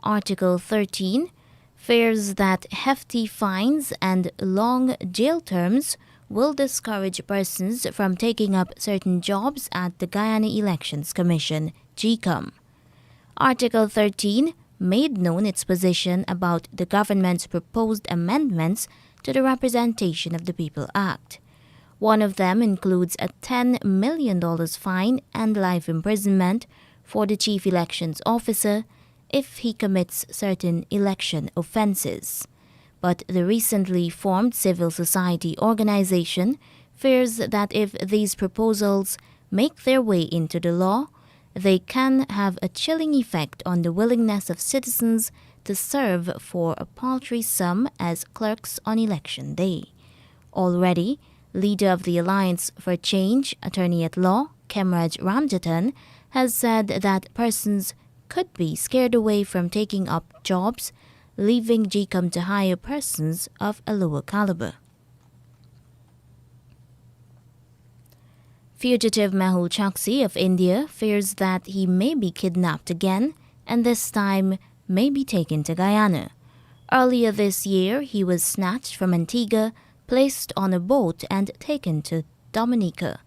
Article 13 fears that hefty fines and long jail terms will discourage persons from taking up certain jobs at the Guyana Elections Commission, GECOM. Article 13 made known its position about the government's proposed amendments to the Representation of the People Act. One of them includes a $10 million fine and life imprisonment for the chief elections officer if he commits certain election offenses. But the recently formed civil society organization fears that if these proposals make their way into the law, they can have a chilling effect on the willingness of citizens to serve for a paltry sum as clerks on election day. Already, leader of the Alliance for Change, attorney at law, Kemraj Ramjatan, has said that persons could be scared away from taking up jobs, leaving GECOM to hire persons of a lower caliber. Fugitive Mehul Choksi of India fears that he may be kidnapped again and this time may be taken to Guyana. Earlier this year, he was snatched from Antigua, placed on a boat and taken to Dominica.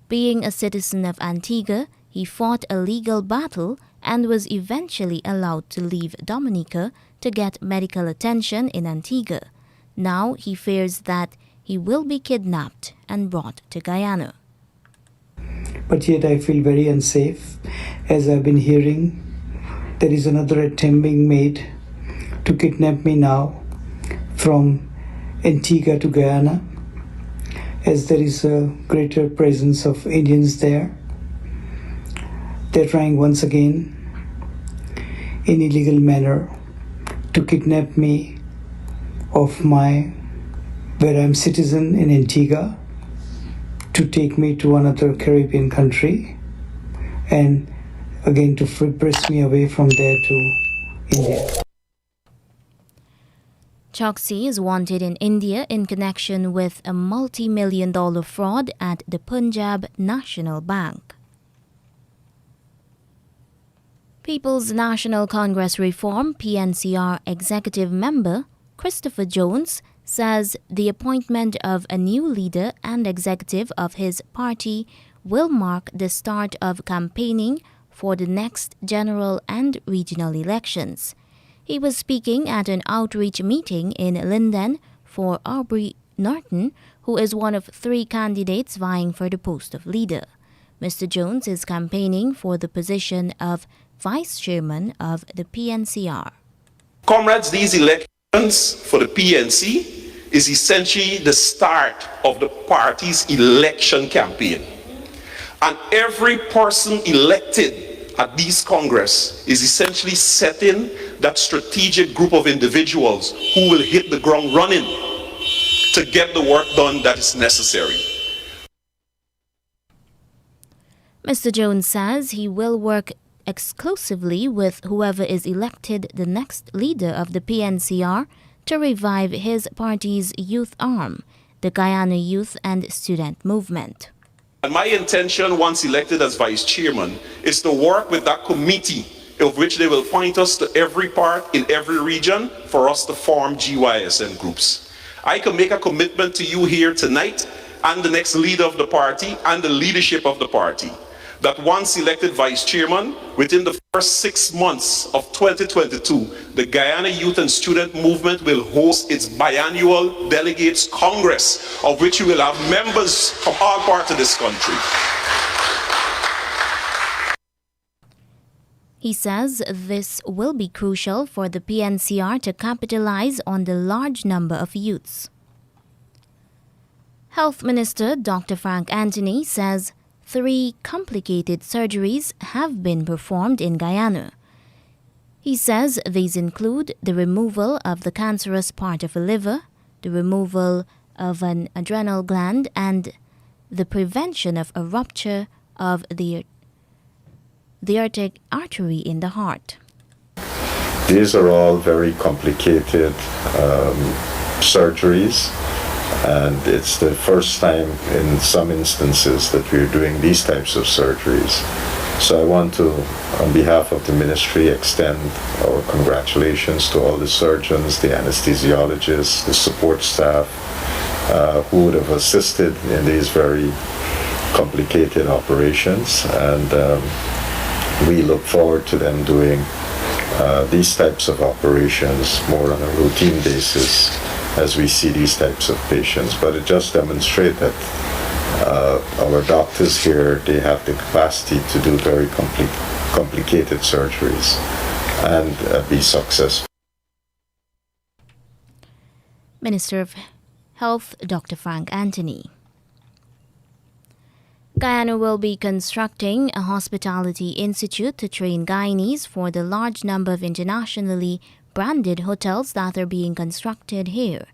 Being a citizen of Antigua, he fought a legal battle and was eventually allowed to leave Dominica to get medical attention in Antigua. Now he fears that he will be kidnapped and brought to Guyana. But yet I feel very unsafe. As I've been hearing, there is another attempt being made to kidnap me now from Antigua to Guyana, as there is a greater presence of Indians there. They're trying once again, in illegal manner, to kidnap me of where I'm citizen in Antigua, to take me to another Caribbean country, and again to press me away from there to India. Choksi is wanted in India in connection with a multi-million-dollar fraud at the Punjab National Bank. People's National Congress Reform (PNCR) executive member Christopher Jones says the appointment of a new leader and executive of his party will mark the start of campaigning for the next general and regional elections. He was speaking at an outreach meeting in Linden for Aubrey Norton, who is one of 3 candidates vying for the post of leader. Mr. Jones is campaigning for the position of vice chairman of the PNCR. Comrades, these elections for the PNC is essentially the start of the party's election campaign. And every person elected at these Congress is essentially setting that strategic group of individuals who will hit the ground running to get the work done that is necessary. Mr. Jones says he will work exclusively with whoever is elected the next leader of the PNCR to revive his party's youth arm, the Guyana Youth and Student Movement. And my intention, once elected as vice chairman, is to work with that committee of which they will point us to every part in every region for us to form GYSN groups. I can make a commitment to you here tonight and the next leader of the party and the leadership of the party that once elected vice chairman, within the first 6 months of 2022, the Guyana Youth and Student Movement will host its biannual Delegates Congress, of which you will have members from all parts of this country. He says this will be crucial for the PNCR to capitalize on the large number of youths. Health Minister Dr. Frank Anthony says 3 complicated surgeries have been performed in Guyana. He says these include the removal of the cancerous part of a liver, the removal of an adrenal gland, and the prevention of a rupture of the aortic artery in the heart. These are all very complicated surgeries, and it's the first time in some instances that we're doing these types of surgeries. So I want to, on behalf of the ministry, extend our congratulations to all the surgeons, the anesthesiologists, the support staff who would have assisted in these very complicated operations, and we look forward to them doing these types of operations more on a routine basis as we see these types of patients. But it just demonstrates that our doctors here, they have the capacity to do very complicated surgeries and be successful. Minister of Health Dr. Frank Anthony. Guyana will be constructing a hospitality institute to train Guyanese for the large number of internationally branded hotels that are being constructed here.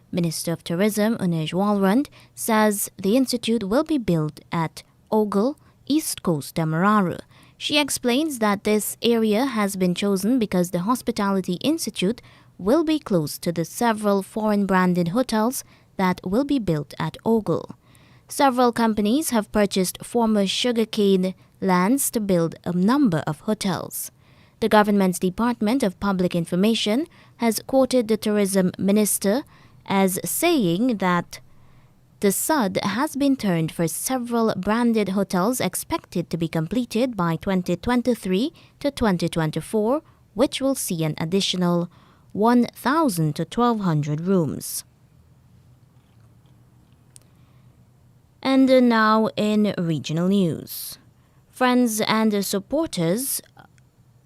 Minister of Tourism Unej Walrand says the institute will be built at Ogle, East Coast, Demerara. She explains that this area has been chosen because the Hospitality Institute will be close to the several foreign branded hotels that will be built at Ogle. Several companies have purchased former sugarcane lands to build a number of hotels. The government's Department of Public Information has quoted the tourism minister as saying that the sod has been turned for several branded hotels expected to be completed by 2023 to 2024, which will see an additional 1,000 to 1,200 rooms. And now in regional news. Friends and supporters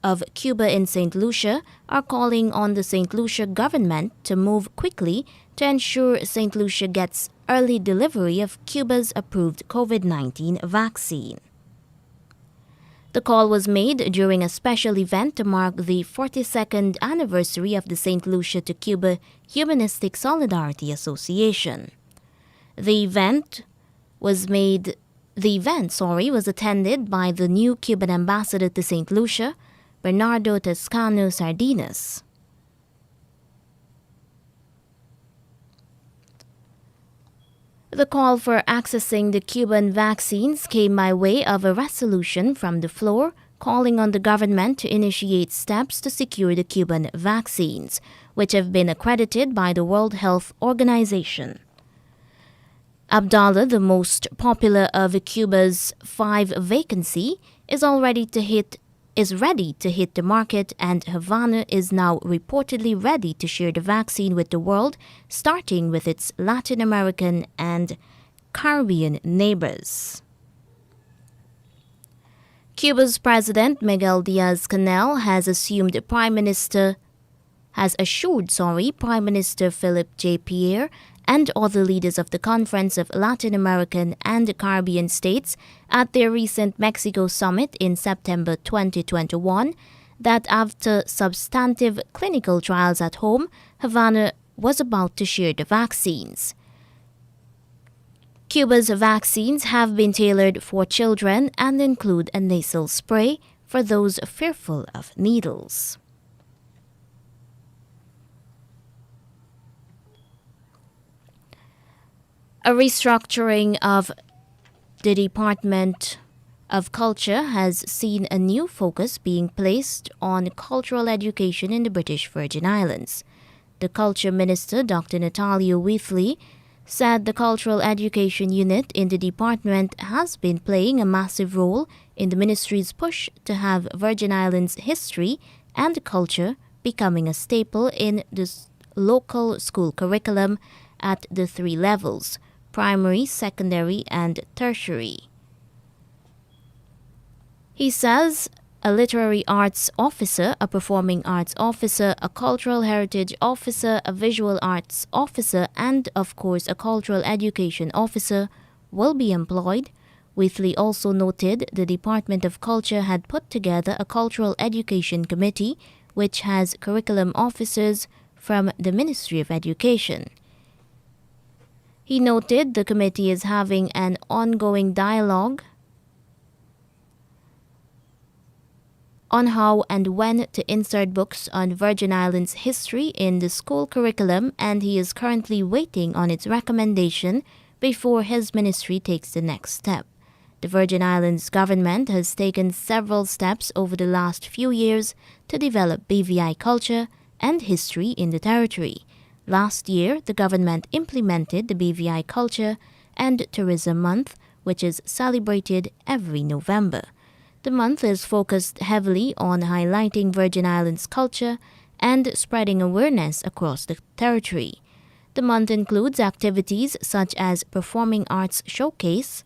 of Cuba in St. Lucia are calling on the St. Lucia government to move quickly to ensure St. Lucia gets early delivery of Cuba's approved COVID-19 vaccine. The call was made during a special event to mark the 42nd anniversary of the St. Lucia to Cuba Humanistic Solidarity Association. The event was attended by the new Cuban ambassador to St. Lucia, Bernardo Toscano Sardinas. The call for accessing the Cuban vaccines came by way of a resolution from the floor calling on the government to initiate steps to secure the Cuban vaccines, which have been accredited by the World Health Organization. Abdallah, the most popular of Cuba's 5 vacancies, is ready to hit the market, and Havana is now reportedly ready to share the vaccine with the world, starting with its Latin American and Caribbean neighbors. Cuba's President Miguel Diaz-Canel has assured Prime Minister Philip J. Pierre and other leaders of the Conference of Latin American and Caribbean States at their recent Mexico summit in September 2021 that after substantive clinical trials at home, Havana was about to share the vaccines. Cuba's vaccines have been tailored for children and include a nasal spray for those fearful of needles. A restructuring of the Department of Culture has seen a new focus being placed on cultural education in the British Virgin Islands. The Culture Minister, Dr. Natalia Wheatley, said the Cultural Education Unit in the department has been playing a massive role in the ministry's push to have Virgin Islands history and culture becoming a staple in the local school curriculum at the 3 levels: primary, secondary, and tertiary. He says a literary arts officer, a performing arts officer, a cultural heritage officer, a visual arts officer, and, of course, a cultural education officer will be employed. Wheatley also noted the Department of Culture had put together a cultural education committee which has curriculum officers from the Ministry of Education. He noted the committee is having an ongoing dialogue on how and when to insert books on Virgin Islands history in the school curriculum, and he is currently waiting on its recommendation before his ministry takes the next step. The Virgin Islands government has taken several steps over the last few years to develop BVI culture and history in the territory. Last year, the government implemented the BVI Culture and Tourism Month, which is celebrated every November. The month is focused heavily on highlighting Virgin Islands culture and spreading awareness across the territory. The month includes activities such as performing arts showcase,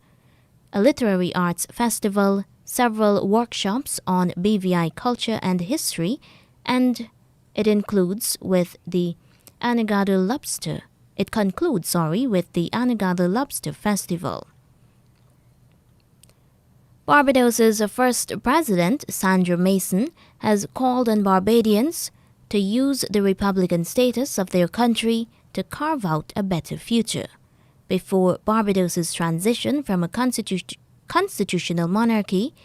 a literary arts festival, several workshops on BVI culture and history, and it concludes with the Anegado Lobster Festival. Barbados's first president, Sandra Mason, has called on Barbadians to use the Republican status of their country to carve out a better future. Before Barbados's transition from a constitutional monarchy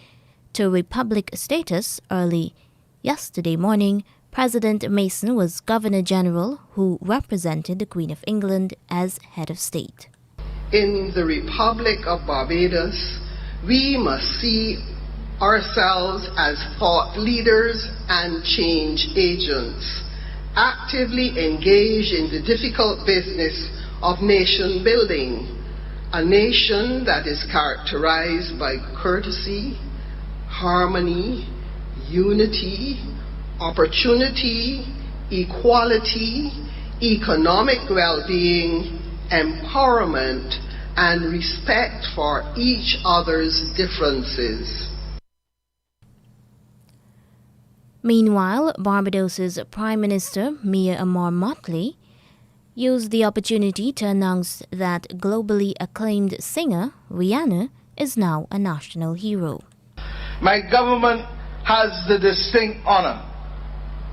to republic status early yesterday morning, President Mason was Governor General who represented the Queen of England as head of state. In the Republic of Barbados, we must see ourselves as thought leaders and change agents, actively engaged in the difficult business of nation building, a nation that is characterized by courtesy, harmony, unity, opportunity, equality, economic well-being, empowerment, and respect for each other's differences. Meanwhile, Barbados's Prime Minister, Mia Amor Motley, used the opportunity to announce that globally acclaimed singer Rihanna is now a national hero. My government has the distinct honor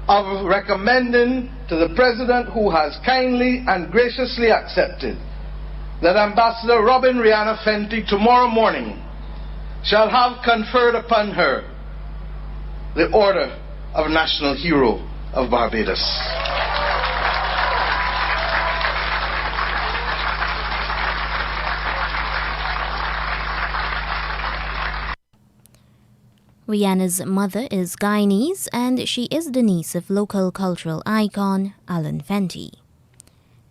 of recommending to the President, who has kindly and graciously accepted, that Ambassador Robin Rihanna Fenty tomorrow morning shall have conferred upon her the Order of National Hero of Barbados. Rihanna's mother is Guyanese and she is the niece of local cultural icon Alan Fenty.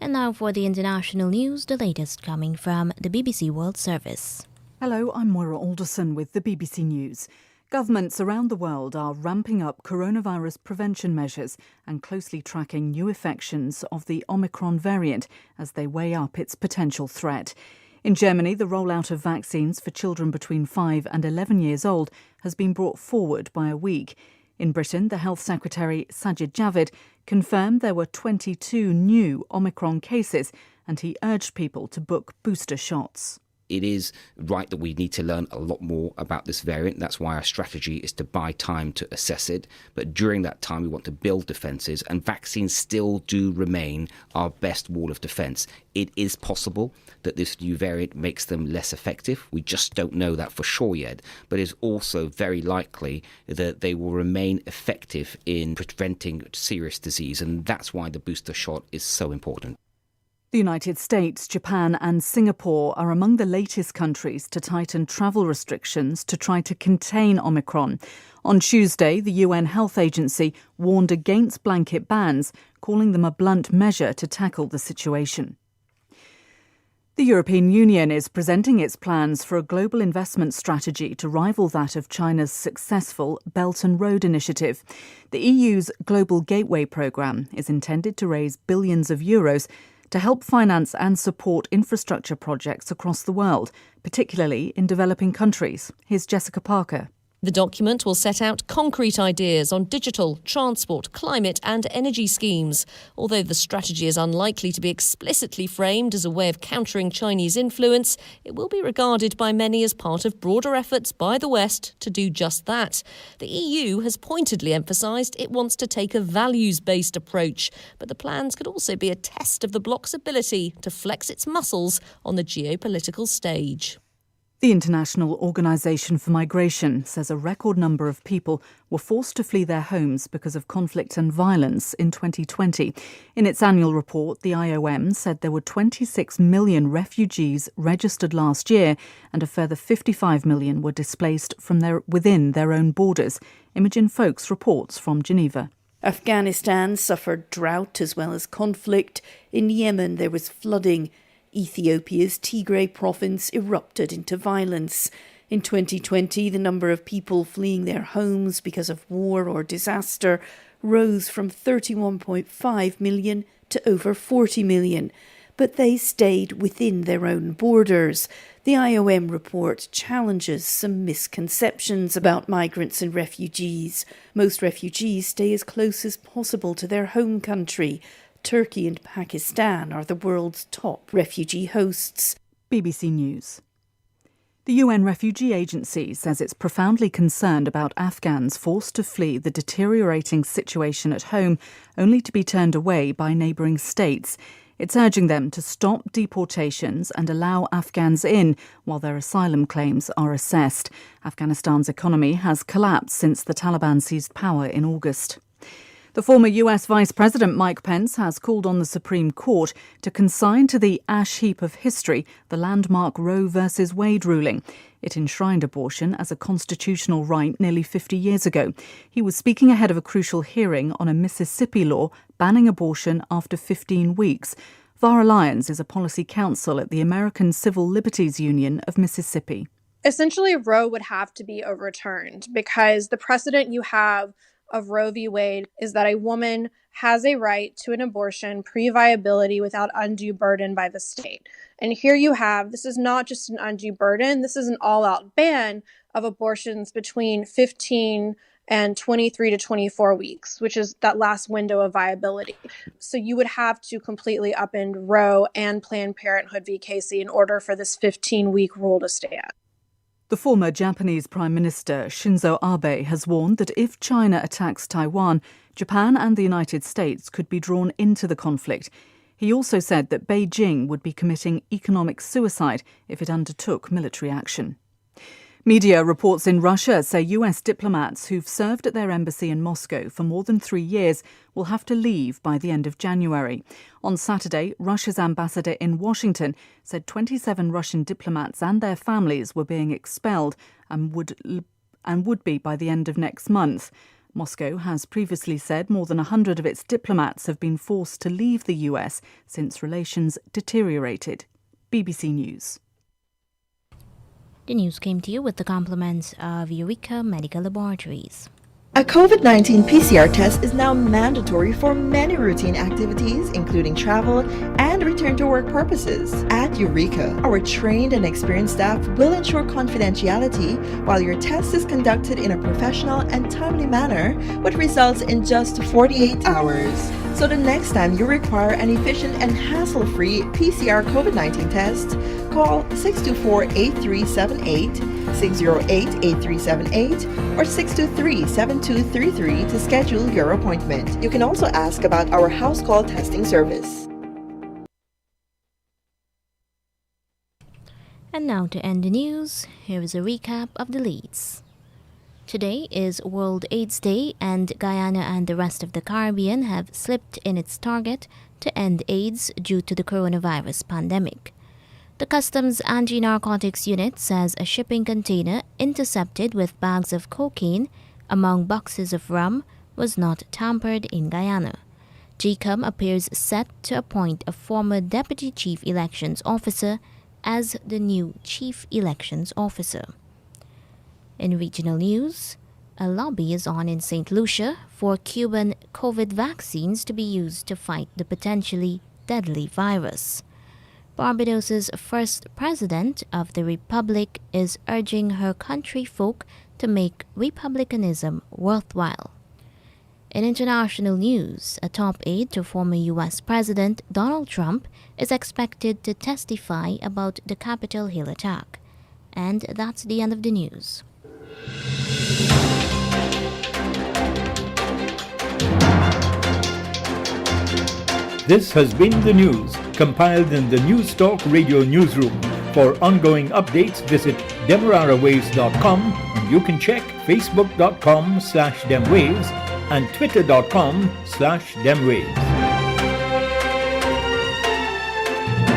And now for the international news, the latest coming from the BBC World Service. Hello, I'm Moira Alderson with the BBC News. Governments around the world are ramping up coronavirus prevention measures and closely tracking new infections of the Omicron variant as they weigh up its potential threat. In Germany, the rollout of vaccines for children between 5 and 11 years old has been brought forward by a week. In Britain, the Health Secretary Sajid Javid confirmed there were 22 new Omicron cases and he urged people to book booster shots. It is right that we need to learn a lot more about this variant. That's why our strategy is to buy time to assess it. But during that time, we want to build defences, and vaccines still do remain our best wall of defence. It is possible that this new variant makes them less effective. We just don't know that for sure yet. But it's also very likely that they will remain effective in preventing serious disease. And that's why the booster shot is so important. The United States, Japan and Singapore are among the latest countries to tighten travel restrictions to try to contain Omicron. On Tuesday, the UN Health Agency warned against blanket bans, calling them a blunt measure to tackle the situation. The European Union is presenting its plans for a global investment strategy to rival that of China's successful Belt and Road Initiative. The EU's Global Gateway programme is intended to raise billions of euros to help finance and support infrastructure projects across the world, particularly in developing countries. Here's Jessica Parker. The document will set out concrete ideas on digital, transport, climate and energy schemes. Although the strategy is unlikely to be explicitly framed as a way of countering Chinese influence, it will be regarded by many as part of broader efforts by the West to do just that. The EU has pointedly emphasised it wants to take a values-based approach, but the plans could also be a test of the bloc's ability to flex its muscles on the geopolitical stage. The International Organization for Migration says a record number of people were forced to flee their homes because of conflict and violence in 2020. In its annual report, the IOM said there were 26 million refugees registered last year and a further 55 million were displaced from within their own borders. Imogen Folks reports from Geneva. Afghanistan suffered drought as well as conflict. In Yemen, there was flooding. Ethiopia's Tigray province erupted into violence. In 2020, the number of people fleeing their homes because of war or disaster rose from 31.5 million to over 40 million. But they stayed within their own borders. The IOM report challenges some misconceptions about migrants and refugees. Most refugees stay as close as possible to their home country. Turkey and Pakistan are the world's top refugee hosts. BBC News. The UN Refugee Agency says it's profoundly concerned about Afghans forced to flee the deteriorating situation at home, only to be turned away by neighbouring states. It's urging them to stop deportations and allow Afghans in while their asylum claims are assessed. Afghanistan's economy has collapsed since the Taliban seized power in August. The former US Vice President Mike Pence has called on the Supreme Court to consign to the ash heap of history the landmark Roe v. Wade ruling. It enshrined abortion as a constitutional right nearly 50 years ago. He was speaking ahead of a crucial hearing on a Mississippi law banning abortion after 15 weeks. Vara Lyons is a policy counsel at the American Civil Liberties Union of Mississippi. Essentially, Roe would have to be overturned because the precedent you have of Roe v. Wade is that a woman has a right to an abortion pre-viability without undue burden by the state. And here you have, this is not just an undue burden, this is an all-out ban of abortions between 15 and 23 to 24 weeks, which is that last window of viability. So you would have to completely upend Roe and Planned Parenthood v. Casey in order for this 15-week rule to stand. The former Japanese Prime Minister Shinzo Abe has warned that if China attacks Taiwan, Japan and the United States could be drawn into the conflict. He also said that Beijing would be committing economic suicide if it undertook military action. Media reports in Russia say US diplomats who've served at their embassy in Moscow for more than 3 years will have to leave by the end of January. On Saturday, Russia's ambassador in Washington said 27 Russian diplomats and their families were being expelled and would be by the end of next month. Moscow has previously said more than 100 of its diplomats have been forced to leave the US since relations deteriorated. BBC News. The news came to you with the compliments of Eureka Medical Laboratories. A COVID-19 PCR test is now mandatory for many routine activities, including travel and return-to-work purposes. At Eureka, our trained and experienced staff will ensure confidentiality while your test is conducted in a professional and timely manner, with results in just 48 hours. So the next time you require an efficient and hassle-free PCR COVID-19 test, call 624-8378, 608-8378, or 623-7233 to schedule your appointment. You can also ask about our house call testing service. And now to end the news, here is a recap of the leads. Today is World AIDS Day, and Guyana and the rest of the Caribbean have slipped in its target to end AIDS due to the coronavirus pandemic. The Customs Anti-Narcotics Unit says a shipping container intercepted with bags of cocaine among boxes of rum was not tampered in Guyana. GCOM appears set to appoint a former Deputy Chief Elections Officer as the new Chief Elections Officer. In regional news, a lobby is on in St. Lucia for Cuban COVID vaccines to be used to fight the potentially deadly virus. Barbados's first president of the republic is urging her country folk to make republicanism worthwhile. In international news, a top aide to former U.S. President Donald Trump is expected to testify about the Capitol Hill attack. And that's the end of the news. This has been the news, compiled in the News Talk Radio Newsroom. For ongoing updates, visit demerarawaves.com, and you can check facebook.com/demwaves and twitter.com/demwaves.